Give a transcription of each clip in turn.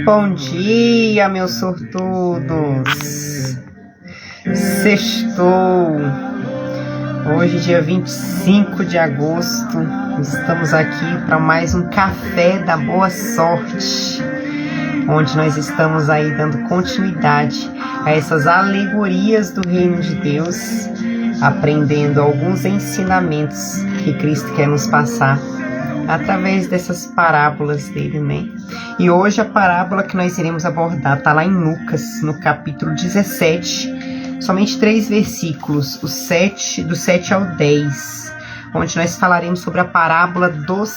Bom dia, meus sortudos. Sextou. Hoje, dia 25 de agosto, estamos aqui para mais um Café da Boa Sorte, onde nós estamos aí dando continuidade a essas alegorias do Reino de Deus, aprendendo alguns ensinamentos que Cristo quer nos passar através dessas parábolas dele, né? E hoje a parábola que nós iremos abordar está lá em Lucas, no capítulo 17, somente 3 versículos, do 7 ao 10, onde nós falaremos sobre a parábola dos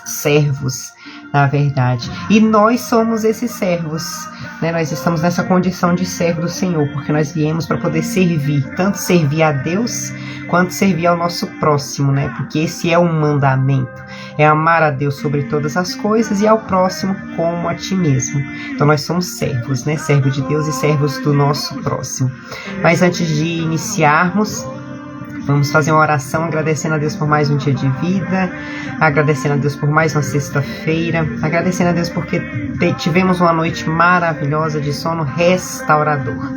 servos, na verdade. E nós somos esses servos, né? Nós estamos nessa condição de servo do Senhor, porque nós viemos para poder servir, tanto servir a Deus, quanto servir ao nosso próximo, né? Porque esse é um mandamento, é amar a Deus sobre todas as coisas e ao próximo como a ti mesmo. Então nós somos servos, né? Servos de Deus e servos do nosso próximo. Mas antes de iniciarmos, vamos fazer uma oração agradecendo a Deus por mais um dia de vida, agradecendo a Deus por mais uma sexta-feira, agradecendo a Deus porque tivemos uma noite maravilhosa de sono restaurador.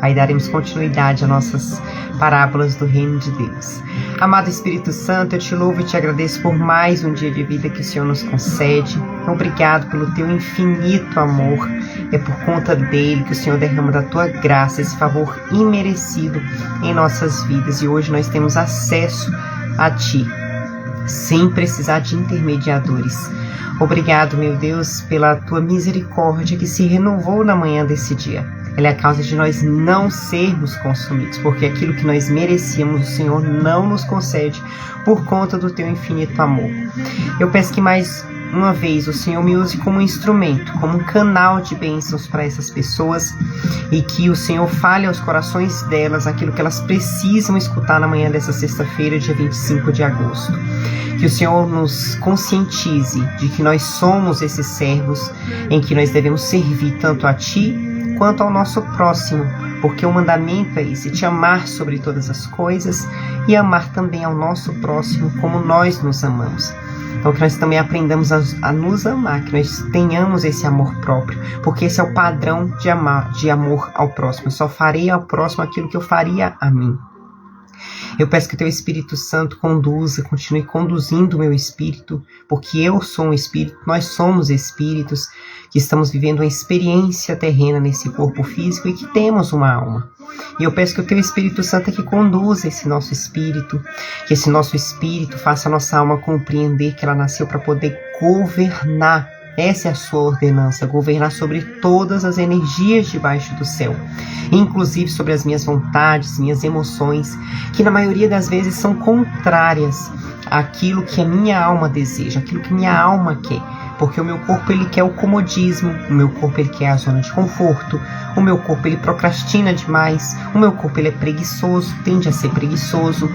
Aí daremos continuidade às nossas parábolas do Reino de Deus. Amado Espírito Santo, eu te louvo e te agradeço por mais um dia de vida que o Senhor nos concede. Obrigado pelo teu infinito amor. É por conta dele que o Senhor derrama da tua graça esse favor imerecido em nossas vidas. E hoje nós temos acesso a ti, sem precisar de intermediadores. Obrigado, meu Deus, pela tua misericórdia que se renovou na manhã desse dia. Ela é a causa de nós não sermos consumidos, porque aquilo que nós merecíamos, o Senhor não nos concede por conta do teu infinito amor. Eu peço que mais uma vez o Senhor me use como um instrumento, como um canal de bênçãos para essas pessoas, e que o Senhor fale aos corações delas aquilo que elas precisam escutar na manhã dessa sexta-feira, dia 25 de agosto. Que o Senhor nos conscientize de que nós somos esses servos em que nós devemos servir tanto a Ti quanto ao nosso próximo, porque o mandamento é esse, te amar sobre todas as coisas e amar também ao nosso próximo como nós nos amamos. Então que nós também aprendamos a nos amar, que nós tenhamos esse amor próprio, porque esse é o padrão de amor ao próximo. Eu só farei ao próximo aquilo que eu faria a mim. Eu peço que o teu Espírito Santo continue conduzindo o meu espírito, porque eu sou um espírito, nós somos espíritos que estamos vivendo uma experiência terrena nesse corpo físico e que temos uma alma. E eu peço que o teu Espírito Santo é que conduza esse nosso espírito, que esse nosso espírito faça a nossa alma compreender que ela nasceu para poder governar. Essa é a sua ordenança, governar sobre todas as energias debaixo do céu, inclusive sobre as minhas vontades, minhas emoções, que na maioria das vezes são contrárias àquilo que a minha alma deseja, aquilo que minha alma quer, porque o meu corpo ele quer o comodismo, o meu corpo ele quer a zona de conforto, o meu corpo ele procrastina demais, o meu corpo ele é preguiçoso, tende a ser preguiçoso,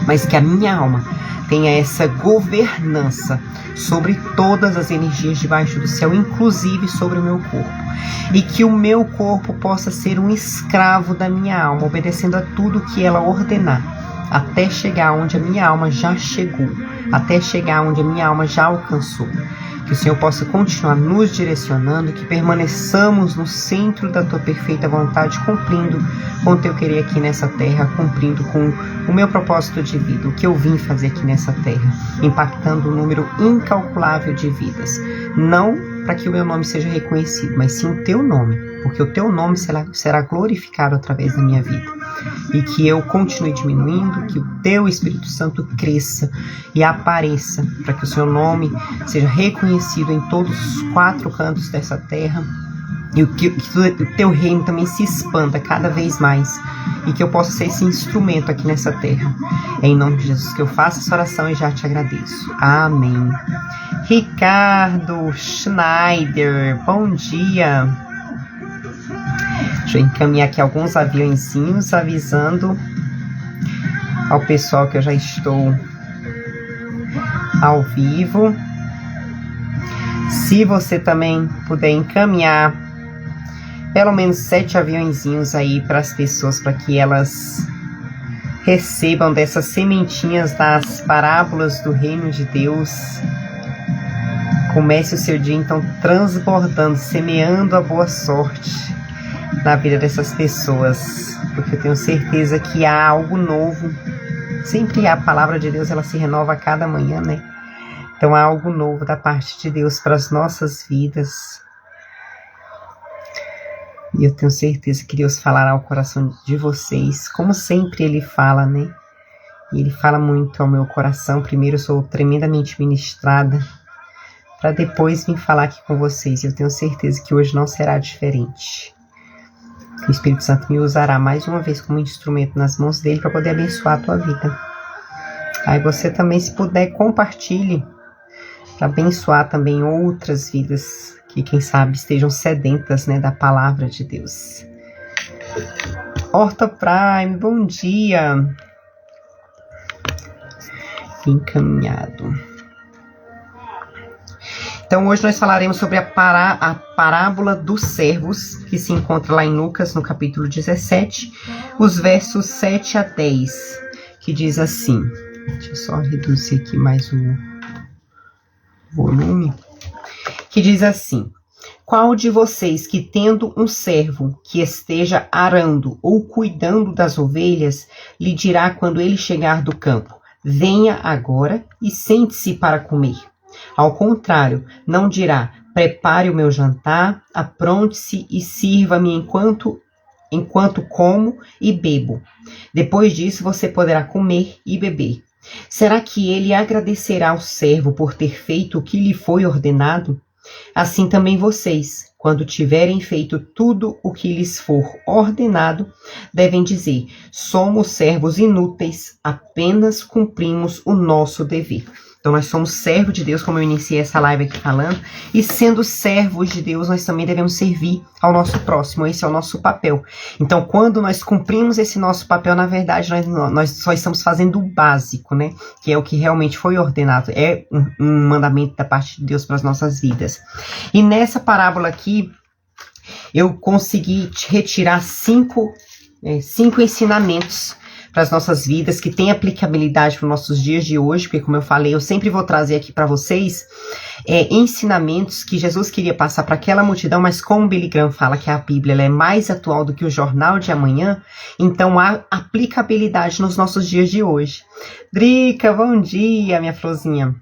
mas que a minha alma tenha essa governança sobre todas as energias debaixo do céu, inclusive sobre o meu corpo. E que o meu corpo possa ser um escravo da minha alma, obedecendo a tudo que ela ordenar, até chegar onde a minha alma já chegou, até chegar onde a minha alma já alcançou. Que o Senhor possa continuar nos direcionando, que permaneçamos no centro da tua perfeita vontade, cumprindo com o teu querer aqui nessa terra, cumprindo com o meu propósito de vida, o que eu vim fazer aqui nessa terra, impactando um número incalculável de vidas. Não para que o meu nome seja reconhecido, mas sim o teu nome, porque o teu nome será glorificado através da minha vida. E que eu continue diminuindo, que o teu Espírito Santo cresça e apareça, para que o seu nome seja reconhecido em todos os 4 cantos dessa terra, e que o teu reino também se expanda cada vez mais, e que eu possa ser esse instrumento aqui nessa terra. É em nome de Jesus que eu faço essa oração e já te agradeço. Amém. Ricardo Schneider, bom dia. Deixa eu encaminhar aqui alguns aviãozinhos avisando ao pessoal que eu já estou ao vivo. Se você também puder encaminhar pelo menos 7 aviãozinhos aí para as pessoas, para que elas recebam dessas sementinhas das parábolas do reino de Deus. Comece o seu dia então transbordando, semeando a boa sorte na vida dessas pessoas, porque eu tenho certeza que há algo novo. Sempre a palavra de Deus, ela se renova a cada manhã, né? Então há algo novo da parte de Deus para as nossas vidas. E eu tenho certeza que Deus falará ao coração de vocês, como sempre Ele fala, né? E Ele fala muito ao meu coração. Primeiro eu sou tremendamente ministrada, para depois vir falar aqui com vocês. Eu tenho certeza que hoje não será diferente. O Espírito Santo me usará mais uma vez como instrumento nas mãos dele para poder abençoar a tua vida. Aí você também, se puder, compartilhe para abençoar também outras vidas que, quem sabe, estejam sedentas, né, da palavra de Deus. Horta Prime, bom dia. Encaminhado. Então hoje nós falaremos sobre a parábola dos servos, que se encontra lá em Lucas, no capítulo 17, os versos 7 a 10, que diz assim, deixa eu só reduzir aqui mais o volume, que diz assim: qual de vocês que tendo um servo que esteja arando ou cuidando das ovelhas, lhe dirá quando ele chegar do campo, venha agora e sente-se para comer? Ao contrário, não dirá, prepare o meu jantar, apronte-se e sirva-me enquanto como e bebo. Depois disso você poderá comer e beber. Será que ele agradecerá ao servo por ter feito o que lhe foi ordenado? Assim também vocês, quando tiverem feito tudo o que lhes for ordenado, devem dizer, somos servos inúteis, apenas cumprimos o nosso dever. Então nós somos servos de Deus, como eu iniciei essa live aqui falando, e sendo servos de Deus, nós também devemos servir ao nosso próximo, esse é o nosso papel. Então quando nós cumprimos esse nosso papel, na verdade nós só estamos fazendo o básico, né? Que é o que realmente foi ordenado, é um mandamento da parte de Deus para as nossas vidas. E nessa parábola aqui, eu consegui retirar cinco ensinamentos para as nossas vidas, que tem aplicabilidade para os nossos dias de hoje, porque como eu falei, eu sempre vou trazer aqui para vocês ensinamentos que Jesus queria passar para aquela multidão, mas como Billy Graham fala que a Bíblia ela é mais atual do que o jornal de amanhã, então há aplicabilidade nos nossos dias de hoje. Drica, bom dia, minha florzinha.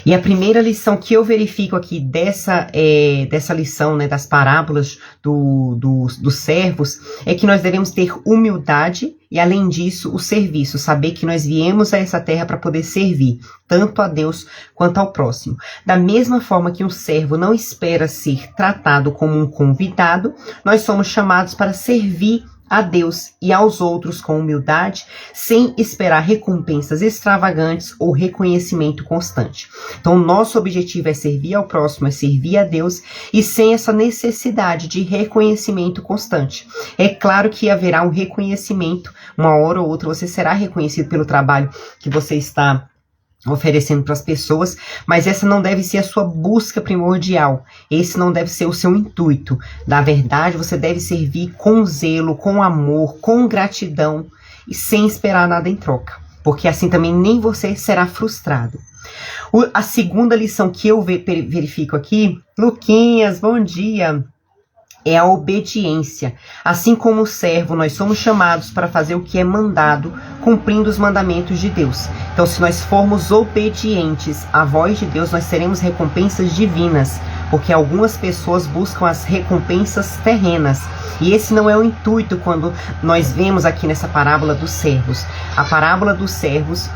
E a primeira lição que eu verifico aqui dessa lição, né, das parábolas dos servos, é que nós devemos ter humildade e, além disso, o serviço. Saber que nós viemos a essa terra para poder servir, tanto a Deus quanto ao próximo. Da mesma forma que um servo não espera ser tratado como um convidado, nós somos chamados para servir a Deus e aos outros com humildade, sem esperar recompensas extravagantes ou reconhecimento constante. Então, nosso objetivo é servir ao próximo, é servir a Deus, e sem essa necessidade de reconhecimento constante. É claro que haverá um reconhecimento, uma hora ou outra você será reconhecido pelo trabalho que você está oferecendo para as pessoas, mas essa não deve ser a sua busca primordial, esse não deve ser o seu intuito. Na verdade, você deve servir com zelo, com amor, com gratidão e sem esperar nada em troca, porque assim também nem você será frustrado. A segunda lição que eu verifico aqui, Luquinhas, bom dia, é a obediência. Assim como o servo, nós somos chamados para fazer o que é mandado, cumprindo os mandamentos de Deus. Então, se nós formos obedientes à voz de Deus, nós teremos recompensas divinas, porque algumas pessoas buscam as recompensas terrenas. E esse não é o intuito quando nós vemos aqui nessa parábola dos servos. A parábola dos servos,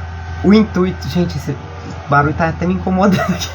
o intuito... Gente, esse barulho tá até me incomodando aqui.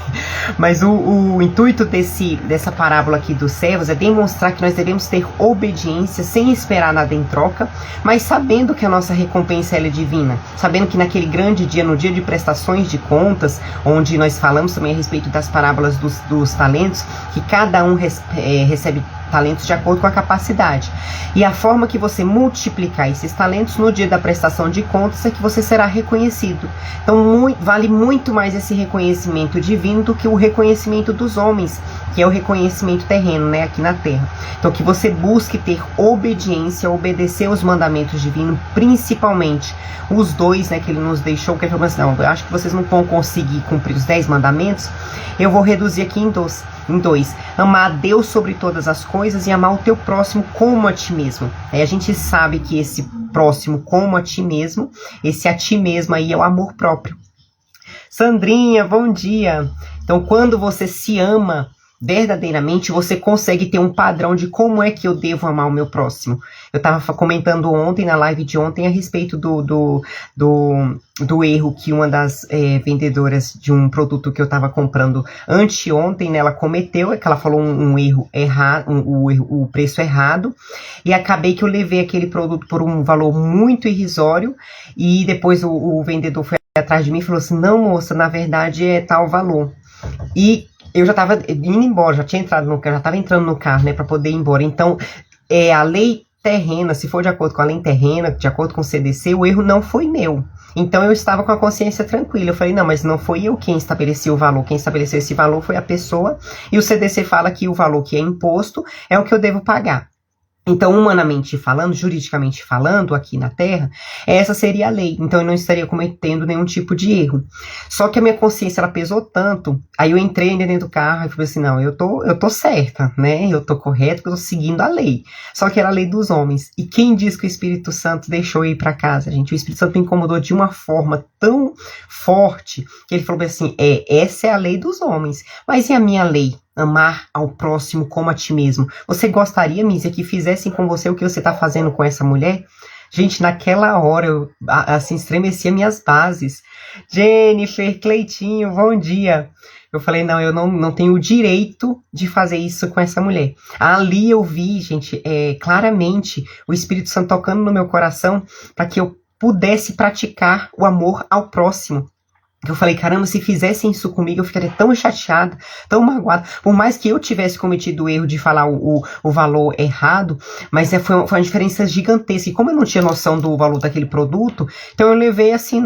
Mas o intuito dessa parábola aqui dos servos é demonstrar que nós devemos ter obediência sem esperar nada em troca, mas sabendo que a nossa recompensa ela é divina, sabendo que naquele grande dia, no dia de prestações de contas, onde nós falamos também a respeito das parábolas dos talentos, que cada um recebe talentos de acordo com a capacidade. E a forma que você multiplicar esses talentos no dia da prestação de contas é que você será reconhecido. Então vale muito mais esse reconhecimento divino do que o reconhecimento dos homens, que é o reconhecimento terreno, né, aqui na terra. Então que você busque ter obediência, obedecer os mandamentos divinos, principalmente os 2, né, que ele nos deixou, que ele falou assim, não, eu acho que vocês não vão conseguir cumprir os 10 mandamentos, eu vou reduzir aqui em dois. Amar a Deus sobre todas as coisas e amar o teu próximo como a ti mesmo. Aí a gente sabe que esse próximo como a ti mesmo, esse a ti mesmo aí é o amor próprio. Sandrinha, bom dia. Então, quando você se ama verdadeiramente, você consegue ter um padrão de como é que eu devo amar o meu próximo. Eu estava comentando ontem, na live de ontem, a respeito do erro que uma das vendedoras de um produto que eu estava comprando anteontem, né, ela cometeu, que ela falou um erro errado, o preço errado, e acabei que eu levei aquele produto por um valor muito irrisório, e depois o vendedor foi atrás de mim e falou assim, não moça, na verdade é tal valor. E eu já estava indo embora, já tinha entrado no carro, já estava entrando no carro, né, para poder ir embora. Então, a lei terrena, se for de acordo com a lei terrena, de acordo com o CDC, o erro não foi meu. Então, eu estava com a consciência tranquila. Eu falei, não, mas não foi eu quem estabeleceu o valor. Quem estabeleceu esse valor foi a pessoa. E o CDC fala que o valor que é imposto é o que eu devo pagar. Então, humanamente falando, juridicamente falando, aqui na Terra, essa seria a lei. Então, eu não estaria cometendo nenhum tipo de erro. Só que a minha consciência, ela pesou tanto, aí eu entrei dentro do carro e falei assim, não, eu tô certa, né? Eu tô correta, porque eu tô seguindo a lei. Só que era a lei dos homens. E quem diz que o Espírito Santo deixou eu ir para casa, gente? O Espírito Santo me incomodou de uma forma tão forte, que ele falou assim, essa é a lei dos homens. Mas e a minha lei? Amar ao próximo como a ti mesmo. Você gostaria, Mísia, que fizessem com você o que você está fazendo com essa mulher? Gente, naquela hora eu assim estremecia minhas bases. Jennifer, Cleitinho, bom dia. Eu falei, não, eu não tenho o direito de fazer isso com essa mulher. Ali eu vi, gente, claramente o Espírito Santo tocando no meu coração para que eu pudesse praticar o amor ao próximo. Eu falei, caramba, se fizessem isso comigo, eu ficaria tão chateada, tão magoada. Por mais que eu tivesse cometido o erro de falar o valor errado, mas foi uma diferença gigantesca. E como eu não tinha noção do valor daquele produto, então eu levei assim,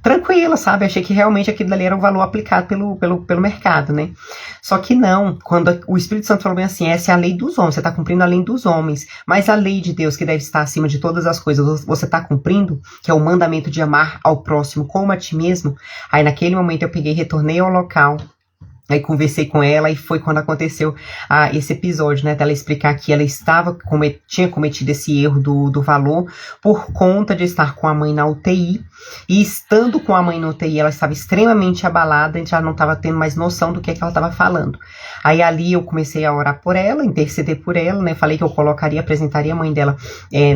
tranquila, sabe? Achei que realmente aquilo ali era um valor aplicado pelo mercado, né? Só que não, quando o Espírito Santo falou bem assim, essa é a lei dos homens, você está cumprindo a lei dos homens, mas a lei de Deus que deve estar acima de todas as coisas, você está cumprindo, que é o mandamento de amar ao próximo como a ti mesmo. Aí naquele momento eu peguei, retornei ao local, aí conversei com ela e foi quando aconteceu esse episódio, né, dela explicar que ela tinha cometido esse erro do valor por conta de estar com a mãe na UTI, e estando com a mãe na UTI, ela estava extremamente abalada, já não estava tendo mais noção do que ela estava falando. Aí ali eu comecei a orar por ela, interceder por ela, né, falei que eu apresentaria a mãe dela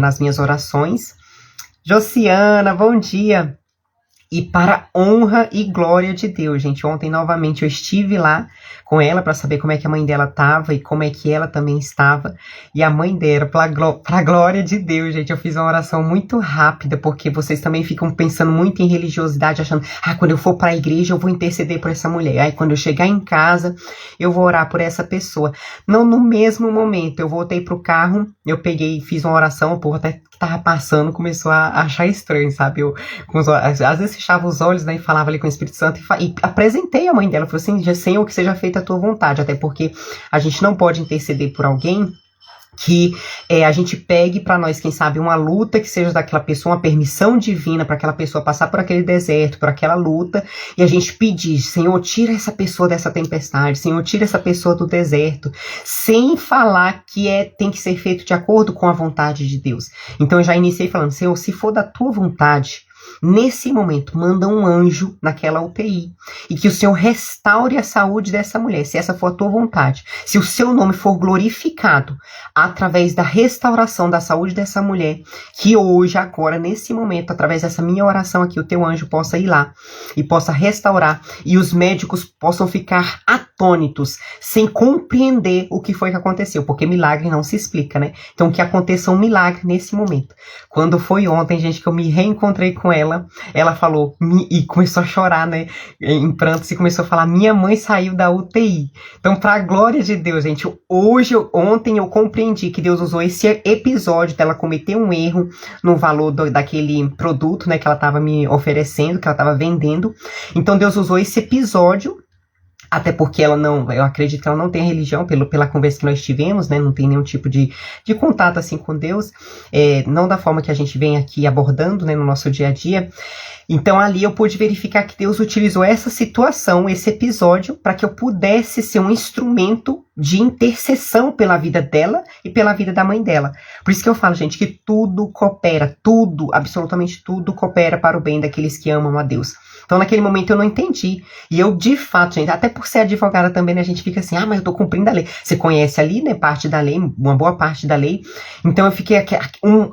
nas minhas orações. Josiana, bom dia! E para honra e glória de Deus, gente, ontem novamente eu estive lá com ela para saber como é que a mãe dela estava e como é que ela também estava. E a mãe dela, para glória de Deus, gente, eu fiz uma oração muito rápida, porque vocês também ficam pensando muito em religiosidade, achando, quando eu for para a igreja eu vou interceder por essa mulher. Aí quando eu chegar em casa, eu vou orar por essa pessoa. Não, no mesmo momento, eu voltei pro carro, eu peguei, fiz uma oração, o povo até que tava passando começou a achar estranho, sabe? Às vezes fechava os olhos, né, e falava ali com o Espírito Santo e apresentei a mãe dela, falei assim, Senhor, que seja feita a tua vontade, até porque a gente não pode interceder por alguém que a gente pegue para nós, quem sabe, uma luta que seja daquela pessoa, uma permissão divina para aquela pessoa passar por aquele deserto, por aquela luta, e a gente pedir, Senhor, tira essa pessoa dessa tempestade, Senhor, tira essa pessoa do deserto, sem falar que tem que ser feito de acordo com a vontade de Deus. Então eu já iniciei falando, Senhor, se for da tua vontade, nesse momento, manda um anjo naquela UTI e que o Senhor restaure a saúde dessa mulher, se essa for a tua vontade. Se o seu nome for glorificado através da restauração da saúde dessa mulher, que hoje, agora, nesse momento, através dessa minha oração aqui, o teu anjo possa ir lá e possa restaurar e os médicos possam ficar atônitos, sem compreender o que foi que aconteceu, porque milagre não se explica, né? Então, que aconteça um milagre nesse momento. Quando foi ontem, gente, que eu me reencontrei com ela falou, e começou a chorar, né, em prantos, e começou a falar, minha mãe saiu da UTI. Então, pra glória de Deus, gente, ontem eu compreendi que Deus usou esse episódio dela cometer um erro no valor daquele produto, né, que ela estava me oferecendo, que ela estava vendendo. Então, Deus usou esse episódio Até porque ela não, eu acredito que ela não tem religião, pela conversa que nós tivemos, né? Não tem nenhum tipo de contato assim com Deus, não da forma que a gente vem aqui abordando, né, no nosso dia a dia. Então ali eu pude verificar que Deus utilizou essa situação, esse episódio, para que eu pudesse ser um instrumento de intercessão pela vida dela e pela vida da mãe dela. Por isso que eu falo, gente, que tudo coopera, tudo, absolutamente tudo coopera para o bem daqueles que amam a Deus. Então, naquele momento, eu não entendi. E eu, de fato, gente, até por ser advogada também, né, a gente fica assim, mas eu tô cumprindo a lei. Você conhece ali, né, parte da lei, uma boa parte da lei. Então, eu fiquei,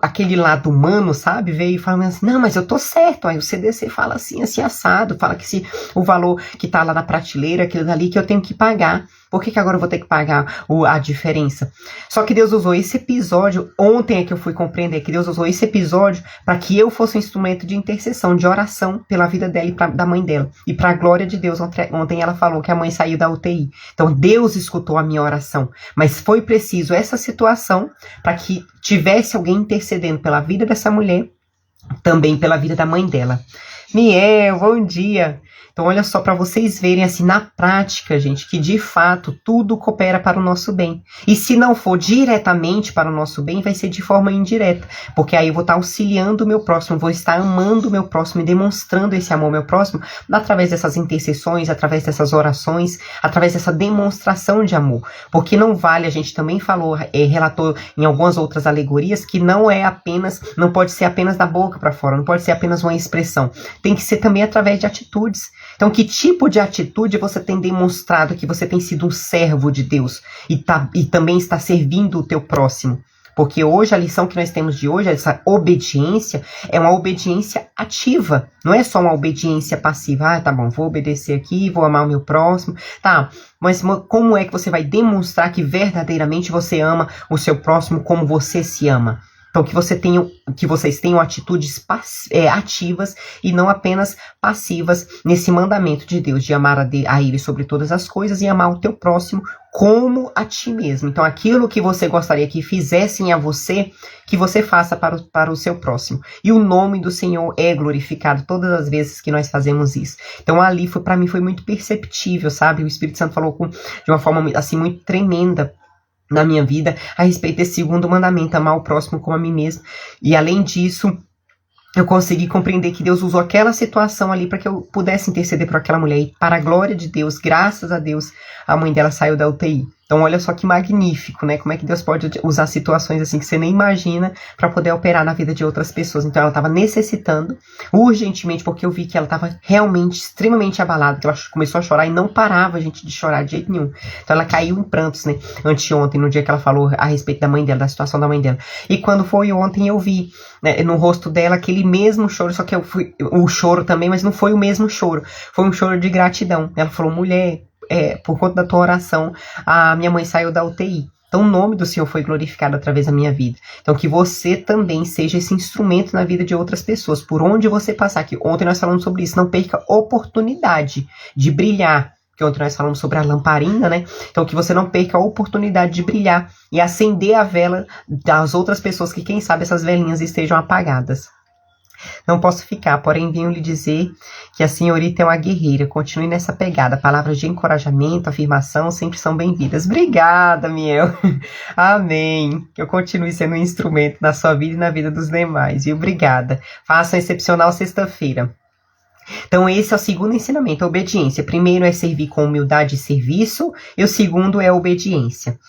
aquele lado humano, sabe, veio e falando assim, não, mas eu tô certo. Aí o CDC fala assim, assim, assado, fala que se o valor que tá lá na prateleira, aquilo dali, que eu tenho que pagar. Por que agora eu vou ter que pagar a diferença? Só que Deus usou esse episódio, ontem é que eu fui compreender que Deus usou esse episódio para que eu fosse um instrumento de intercessão, de oração pela vida dela e da mãe dela. E para a glória de Deus, ontem ela falou que a mãe saiu da UTI. Então Deus escutou a minha oração. Mas foi preciso essa situação para que tivesse alguém intercedendo pela vida dessa mulher, também pela vida da mãe dela. Miel, bom dia! Então, olha só, para vocês verem, assim, na prática, gente, que de fato tudo coopera para o nosso bem. E se não for diretamente para o nosso bem, vai ser de forma indireta. Porque aí eu vou estar auxiliando o meu próximo, vou estar amando o meu próximo e demonstrando esse amor ao meu próximo através dessas intercessões, através dessas orações, através dessa demonstração de amor. Porque não vale, a gente também falou, relatou em algumas outras alegorias, que não pode ser apenas da boca para fora, não pode ser apenas uma expressão. Tem que ser também através de atitudes. Então, que tipo de atitude você tem demonstrado que você tem sido um servo de Deus e também está servindo o teu próximo? Porque hoje, a lição que nós temos de hoje, essa obediência, é uma obediência ativa. Não é só uma obediência passiva. Tá bom, vou obedecer aqui, vou amar o meu próximo. Tá, mas como é que você vai demonstrar que verdadeiramente você ama o seu próximo como você se ama? Então, que vocês tenham atitudes ativas e não apenas passivas nesse mandamento de Deus, de amar a Ele sobre todas as coisas e amar o teu próximo como a ti mesmo. Então, aquilo que você gostaria que fizessem a você, que você faça para o seu próximo. E o nome do Senhor é glorificado todas as vezes que nós fazemos isso. Então, ali, para mim, foi muito perceptível, sabe? O Espírito Santo falou de uma forma, assim, muito tremenda na minha vida, a respeito desse segundo mandamento, amar o próximo como a mim mesmo. E além disso, eu consegui compreender que Deus usou aquela situação ali para que eu pudesse interceder por aquela mulher. E para a glória de Deus, graças a Deus, a mãe dela saiu da UTI. Então olha só que magnífico, né? Como é que Deus pode usar situações assim que você nem imagina para poder operar na vida de outras pessoas. Então ela estava necessitando urgentemente, porque eu vi que ela estava realmente extremamente abalada, que ela começou a chorar e não parava, gente, de chorar de jeito nenhum. Então ela caiu em prantos, né? Anteontem, no dia que ela falou a respeito da mãe dela, da situação da mãe dela. E quando foi ontem eu vi, né, no rosto dela aquele mesmo choro, só que o choro também, mas não foi o mesmo choro. Foi um choro de gratidão. Ela falou, mulher, por conta da tua oração, a minha mãe saiu da UTI. Então o nome do Senhor foi glorificado através da minha vida. Então que você também seja esse instrumento na vida de outras pessoas, por onde você passar. Que ontem nós falamos sobre isso, não perca oportunidade de brilhar. Que ontem nós falamos sobre a lamparina, né? Então que você não perca a oportunidade de brilhar e acender a vela das outras pessoas, que quem sabe essas velinhas estejam apagadas. Não posso ficar, porém venho lhe dizer que a senhorita é uma guerreira. Continue nessa pegada. Palavras de encorajamento, afirmação sempre são bem-vindas. Obrigada, Miel. Amém. Que eu continue sendo um instrumento na sua vida e na vida dos demais. E obrigada. Faça uma excepcional sexta-feira. Então esse é o segundo ensinamento, a obediência. Primeiro é servir com humildade e serviço, e o segundo é a obediência.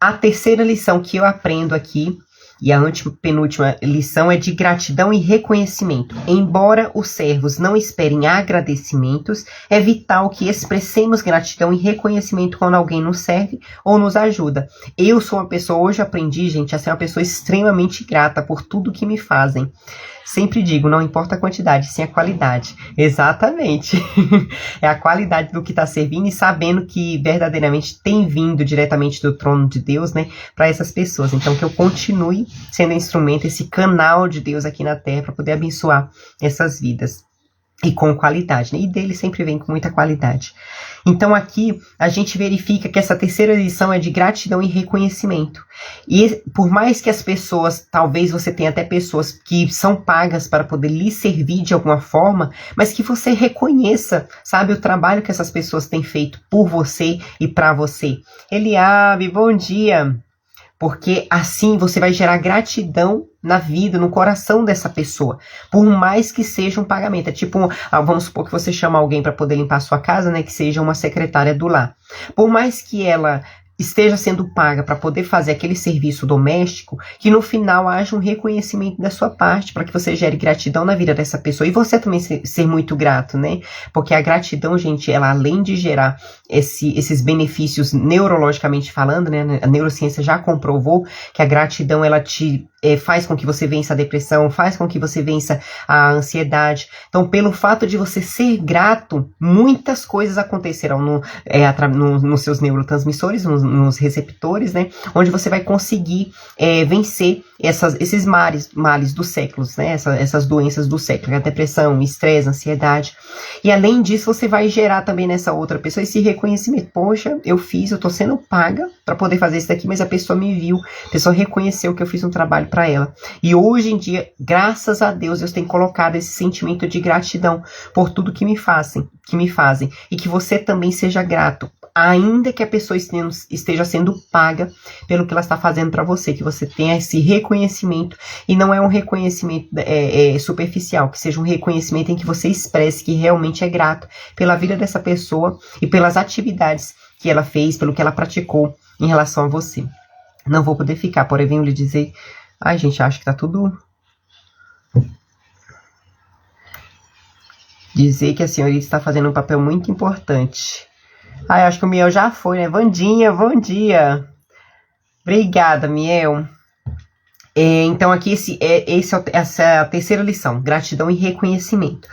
A terceira lição que eu aprendo aqui, e a antepenúltima lição, é de gratidão e reconhecimento. Embora os servos não esperem agradecimentos, é vital que expressemos gratidão e reconhecimento quando alguém nos serve ou nos ajuda. Eu sou uma pessoa, hoje aprendi, gente, a ser uma pessoa extremamente grata por tudo que me fazem. Sempre digo, não importa a quantidade, sim a qualidade. Exatamente. É a qualidade do que está servindo e sabendo que verdadeiramente tem vindo diretamente do trono de Deus, né, para essas pessoas. Então que eu continue sendo instrumento, esse canal de Deus aqui na terra para poder abençoar essas vidas. e com qualidade, né? E dele sempre vem com muita qualidade. Então aqui a gente verifica que essa terceira lição é de gratidão e reconhecimento. E por mais que as pessoas, talvez você tenha até pessoas que são pagas para poder lhe servir de alguma forma, mas que você reconheça, sabe, o trabalho que essas pessoas têm feito por você e para você. Eliabe, bom dia! Porque assim você vai gerar gratidão na vida, no coração dessa pessoa, por mais que seja um pagamento. É tipo, vamos supor que você chama alguém para poder limpar a sua casa, né, que seja uma secretária do lar. Por mais que ela esteja sendo paga para poder fazer aquele serviço doméstico, que no final haja um reconhecimento da sua parte, para que você gere gratidão na vida dessa pessoa, e você também ser muito grato, né? Porque a gratidão, gente, ela além de gerar esses benefícios neurologicamente falando, né? A neurociência já comprovou que a gratidão, ela te faz com que você vença a depressão, faz com que você vença a ansiedade. Então, pelo fato de você ser grato, muitas coisas acontecerão nos seus neurotransmissores, nos receptores, né? Onde você vai conseguir vencer esses males dos séculos, né? Essas doenças do século, a depressão, estresse, ansiedade. E além disso, você vai gerar também nessa outra pessoa esse reconhecimento. Poxa, eu tô sendo paga para poder fazer isso daqui, mas a pessoa me viu, a pessoa reconheceu que eu fiz um trabalho para ela. E hoje em dia, graças a Deus, eu tenho colocado esse sentimento de gratidão por tudo que me fazem, e que você também seja grato, ainda que a pessoa esteja sendo paga pelo que ela está fazendo para você, que você tenha esse reconhecimento, e não é um reconhecimento superficial, que seja um reconhecimento em que você expresse que realmente é grato pela vida dessa pessoa e pelas atividades que ela fez, pelo que ela praticou em relação a você. Não vou poder ficar, porém venho lhe dizer... Ai, gente, acho que tá tudo... Dizer que a senhorita está fazendo um papel muito importante. Ai, acho que o Miel já foi, né? Vandinha, bom dia. Obrigada, Miel. Então aqui essa é a terceira lição, gratidão e reconhecimento.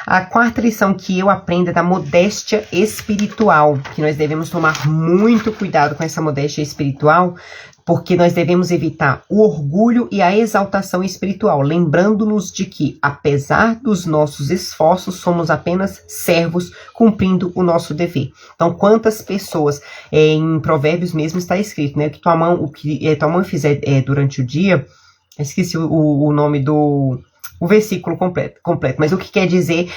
A quarta lição que eu aprendo é da modéstia espiritual, que nós devemos tomar muito cuidado com essa modéstia espiritual, porque nós devemos evitar o orgulho e a exaltação espiritual, lembrando-nos de que, apesar dos nossos esforços, somos apenas servos cumprindo o nosso dever. Então, quantas pessoas, em Provérbios mesmo está escrito, né, que o que tua mão fizer durante o dia, esqueci o nome o versículo completo, mas o que quer dizer,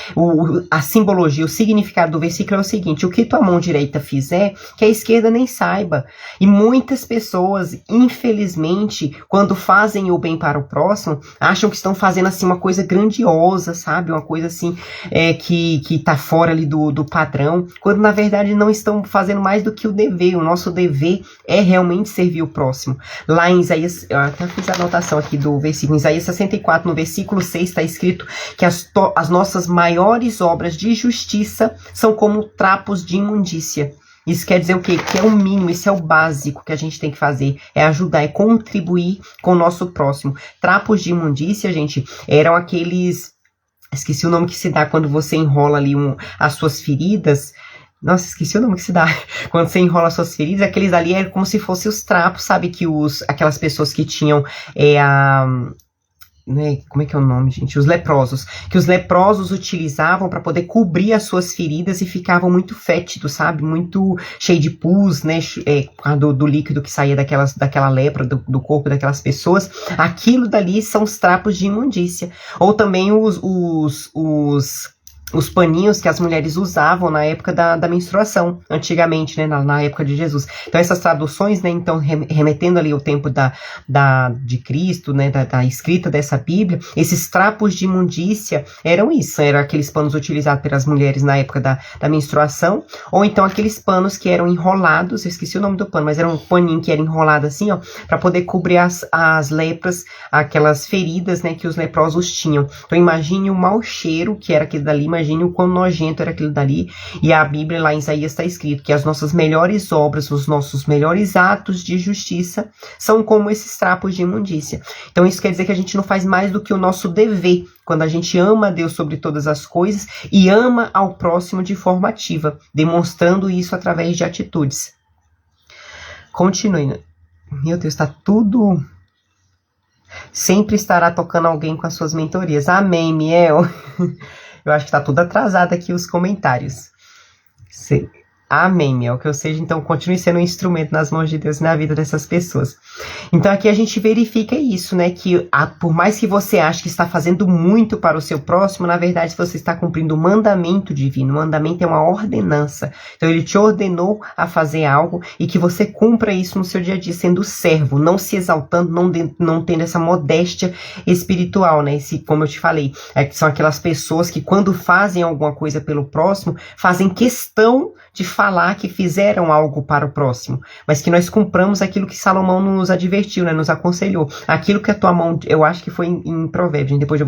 a simbologia, o significado do versículo é o seguinte: o que tua mão direita fizer, que a esquerda nem saiba. E muitas pessoas, infelizmente, quando fazem o bem para o próximo, acham que estão fazendo assim uma coisa grandiosa, sabe? Uma coisa assim, que tá fora ali do padrão, quando na verdade não estão fazendo mais do que o dever. O nosso dever é realmente servir o próximo. Lá em Isaías, eu até fiz a anotação aqui do versículo, em Isaías 64, no versículo 6, está escrito que as nossas maiores obras de justiça são como trapos de imundícia. Isso quer dizer o quê? Que é o mínimo, isso é o básico que a gente tem que fazer, é ajudar, é contribuir com o nosso próximo. Trapos de imundícia, gente, eram aqueles... Esqueci o nome que se dá quando você enrola ali as suas feridas. Nossa, esqueci o nome que se dá. Quando você enrola as suas feridas, aqueles ali é como se fossem os trapos, sabe? Que aquelas pessoas que tinham como é que é o nome, gente? Os leprosos. Que os leprosos utilizavam para poder cobrir as suas feridas e ficavam muito fétidos, sabe? Muito cheio de pus, né? Do líquido que saía daquela lepra, do corpo daquelas pessoas. Aquilo dali são os trapos de imundícia. Ou também os paninhos que as mulheres usavam na época da menstruação, antigamente, né, na época de Jesus. Então, essas traduções, né, então, remetendo ali ao tempo de Cristo, né, da escrita dessa Bíblia, esses trapos de imundícia eram isso, eram aqueles panos utilizados pelas mulheres na época da menstruação, ou então aqueles panos que eram enrolados, eu esqueci o nome do pano, mas era um paninho que era enrolado assim, ó, para poder cobrir as lepras, aquelas feridas, né, que os leprosos tinham. Então, imagine o mau cheiro que era aquele dali, imagine o quão nojento era aquilo dali. E a Bíblia lá em Isaías está escrito que as nossas melhores obras, os nossos melhores atos de justiça são como esses trapos de imundícia. Então isso quer dizer que a gente não faz mais do que o nosso dever quando a gente ama a Deus sobre todas as coisas e ama ao próximo de forma ativa, demonstrando isso através de atitudes. Continue. Meu Deus, está tudo... Sempre estará tocando alguém com as suas mentorias. Amém, Miel. Eu acho que tá tudo atrasado aqui os comentários. Amém, Mel. Que eu seja, então, continue sendo um instrumento nas mãos de Deus na vida dessas pessoas. Então, aqui a gente verifica isso, né? Que por mais que você ache que está fazendo muito para o seu próximo, na verdade, você está cumprindo o mandamento divino. O mandamento é uma ordenança. Então, ele te ordenou a fazer algo e que você cumpra isso no seu dia a dia, sendo servo, não se exaltando, não tendo essa modéstia espiritual, né? Como eu te falei, são aquelas pessoas que, quando fazem alguma coisa pelo próximo, fazem questão de falar que fizeram algo para o próximo, mas que nós cumpramos aquilo que Salomão nos advertiu, né, nos aconselhou. Aquilo que a tua mão, eu acho que foi em Provérbios, depois eu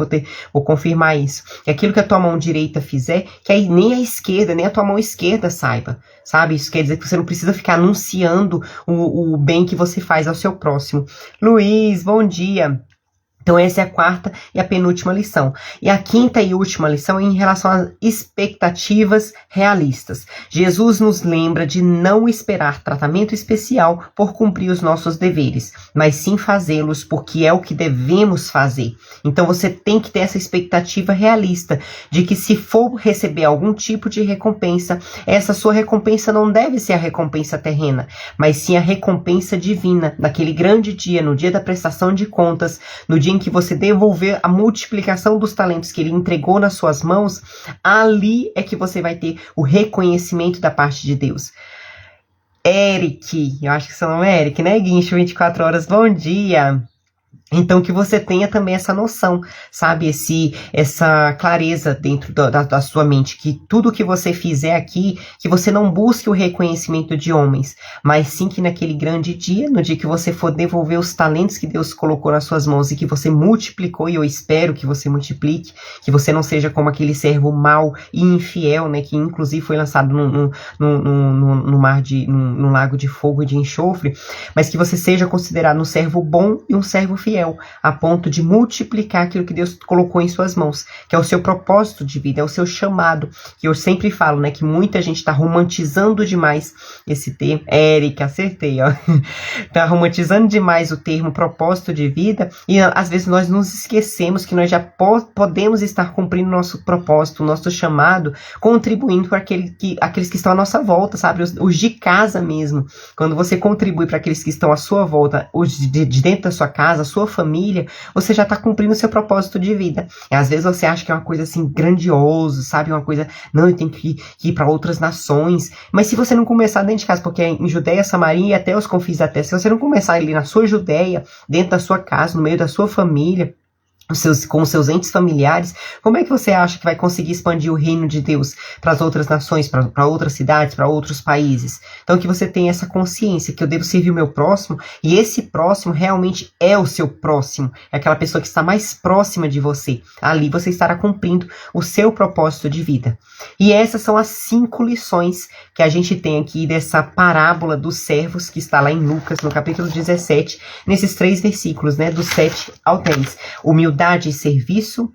vou confirmar isso, que aquilo que a tua mão direita fizer, que aí nem a esquerda, nem a tua mão esquerda saiba, sabe? Isso quer dizer que você não precisa ficar anunciando o bem que você faz ao seu próximo. Luiz, bom dia. Então essa é a quarta e a penúltima lição. E a quinta e última lição é em relação às expectativas realistas. Jesus nos lembra de não esperar tratamento especial por cumprir os nossos deveres, mas sim fazê-los porque é o que devemos fazer. Então você tem que ter essa expectativa realista de que, se for receber algum tipo de recompensa, essa sua recompensa não deve ser a recompensa terrena, mas sim a recompensa divina, naquele grande dia, no dia da prestação de contas, no dia em que você devolver a multiplicação dos talentos que ele entregou nas suas mãos. Ali é que você vai ter o reconhecimento da parte de Deus. Eric, eu acho que seu nome é Eric, né, Guincho? 24 horas, bom dia. Então, que você tenha também essa noção, sabe? Essa clareza dentro da sua mente, que tudo que você fizer aqui, que você não busque o reconhecimento de homens, mas sim que naquele grande dia, no dia que você for devolver os talentos que Deus colocou nas suas mãos e que você multiplicou, e eu espero que você multiplique, que você não seja como aquele servo mau e infiel, né? Que inclusive foi lançado no lago de fogo e de enxofre, mas que você seja considerado um servo bom e um servo fiel, a ponto de multiplicar aquilo que Deus colocou em suas mãos, que é o seu propósito de vida, é o seu chamado, que eu sempre falo, né, que muita gente está romantizando demais esse termo. Eric, acertei, ó. Tá romantizando demais o termo propósito de vida, e às vezes nós nos esquecemos que nós já podemos estar cumprindo nosso propósito, nosso chamado, contribuindo para aqueles que estão à nossa volta, sabe, os de casa mesmo. Quando você contribui para aqueles que estão à sua volta, os de dentro da sua casa, a sua família, você já está cumprindo o seu propósito de vida. E às vezes você acha que é uma coisa assim grandiosa, sabe, uma coisa, não, eu tenho que ir para outras nações, mas se você não começar dentro de casa, porque em Judeia, Samaria e até os confins da terra, se você não começar ali na sua Judeia, dentro da sua casa, no meio da sua família, com os seus entes familiares, como é que você acha que vai conseguir expandir o reino de Deus para as outras nações, para outras cidades, para outros países? Então que você tenha essa consciência que eu devo servir o meu próximo, e esse próximo realmente é o seu próximo, é aquela pessoa que está mais próxima de você. Ali você estará cumprindo o seu propósito de vida. E essas são as 5 lições que a gente tem aqui dessa parábola dos servos, que está lá em Lucas, no capítulo 17, nesses 3 versículos, né, do 7 ao 10. Humildade e serviço,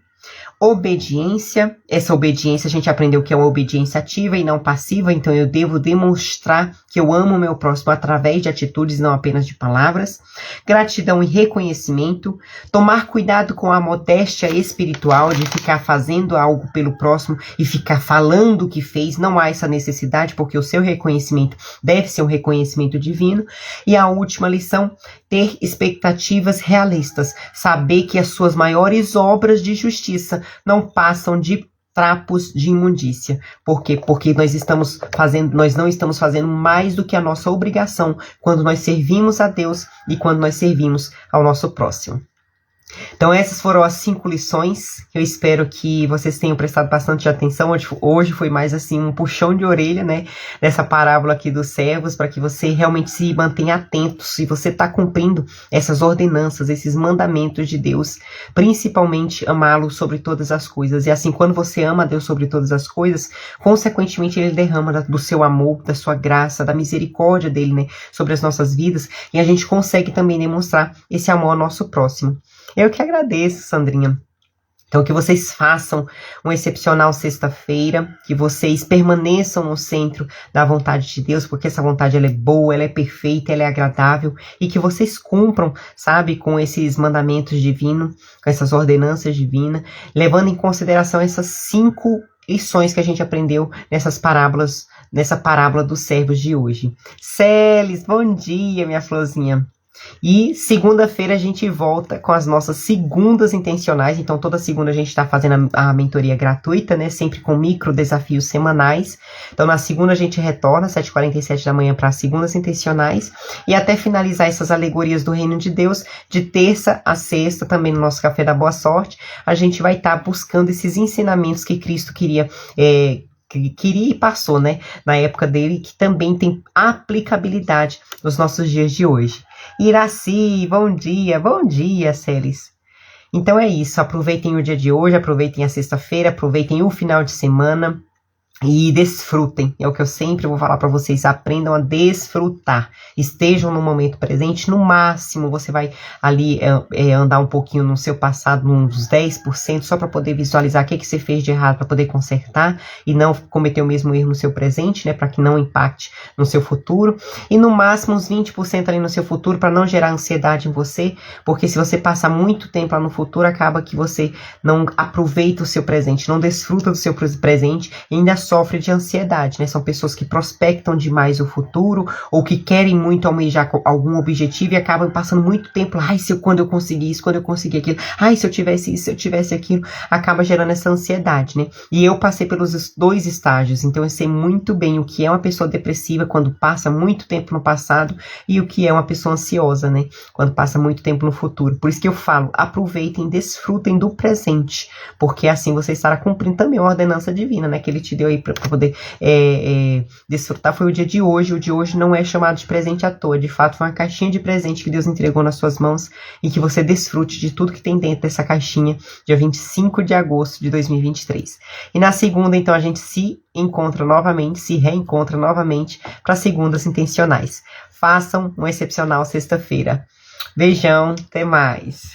obediência. Essa obediência a gente aprendeu que é uma obediência ativa e não passiva, então eu devo demonstrar que eu amo o meu próximo através de atitudes, não apenas de palavras. Gratidão e reconhecimento, tomar cuidado com a modéstia espiritual de ficar fazendo algo pelo próximo e ficar falando o que fez. Não há essa necessidade, porque o seu reconhecimento deve ser um reconhecimento divino. E a última lição, ter expectativas realistas, saber que as suas maiores obras de justiça não passam de trapos de imundícia. Por quê? Porque nós não estamos fazendo mais do que a nossa obrigação quando nós servimos a Deus e quando nós servimos ao nosso próximo. Então essas foram as 5 lições. Eu espero que vocês tenham prestado bastante atenção. Hoje foi mais assim um puxão de orelha, né, nessa parábola aqui dos servos, para que você realmente se mantenha atento se você está cumprindo essas ordenanças, esses mandamentos de Deus, principalmente amá-lo sobre todas as coisas. E assim, quando você ama a Deus sobre todas as coisas, consequentemente ele derrama do seu amor, da sua graça, da misericórdia dele, né, sobre as nossas vidas, e a gente consegue também demonstrar esse amor ao nosso próximo. Eu que agradeço, Sandrinha. Então, que vocês façam uma excepcional sexta-feira, que vocês permaneçam no centro da vontade de Deus, porque essa vontade ela é boa, ela é perfeita, ela é agradável, e que vocês cumpram, sabe, com esses mandamentos divinos, com essas ordenanças divinas, levando em consideração essas 5 lições que a gente aprendeu nessa parábola dos servos de hoje. Celes, bom dia, minha florzinha. E segunda-feira a gente volta com as nossas segundas intencionais. Então toda segunda a gente está fazendo a mentoria gratuita, né? Sempre com micro desafios semanais. Então na segunda a gente retorna às 7h47 da manhã para as segundas intencionais. E até finalizar essas alegorias do reino de Deus, de terça a sexta, também no nosso Café da Boa Sorte, a gente vai estar buscando esses ensinamentos que Cristo queria e passou, né, na época dele, que também tem aplicabilidade nos nossos dias de hoje. Iraci, bom dia, Celes. Então é isso, aproveitem o dia de hoje, aproveitem a sexta-feira, aproveitem o final de semana e desfrutem. É o que eu sempre vou falar para vocês, aprendam a desfrutar. Estejam no momento presente, no máximo você vai ali andar um pouquinho no seu passado, uns 10%, só para poder visualizar o que você fez de errado, para poder consertar e não cometer o mesmo erro no seu presente, né, para que não impacte no seu futuro. E no máximo uns 20% ali no seu futuro, para não gerar ansiedade em você, porque se você passar muito tempo lá no futuro, acaba que você não aproveita o seu presente, não desfruta do seu presente e ainda sofre de ansiedade, né? São pessoas que prospectam demais o futuro ou que querem muito almejar algum objetivo e acabam passando muito tempo, quando eu conseguir isso, quando eu conseguir aquilo, se eu tivesse isso, se eu tivesse aquilo, acaba gerando essa ansiedade, né? E eu passei pelos 2 estágios, então eu sei muito bem o que é uma pessoa depressiva quando passa muito tempo no passado e o que é uma pessoa ansiosa, né? Quando passa muito tempo no futuro. Por isso que eu falo, aproveitem, desfrutem do presente, porque assim você estará cumprindo também a ordenança divina, né? Que ele te deu aí para poder desfrutar. Foi o dia de hoje. O de hoje não é chamado de presente à toa. De fato, foi uma caixinha de presente que Deus entregou nas suas mãos e que você desfrute de tudo que tem dentro dessa caixinha, dia 25 de agosto de 2023. E na segunda, então, a gente se reencontra novamente para segundas intencionais. Façam uma excepcional sexta-feira. Beijão, até mais.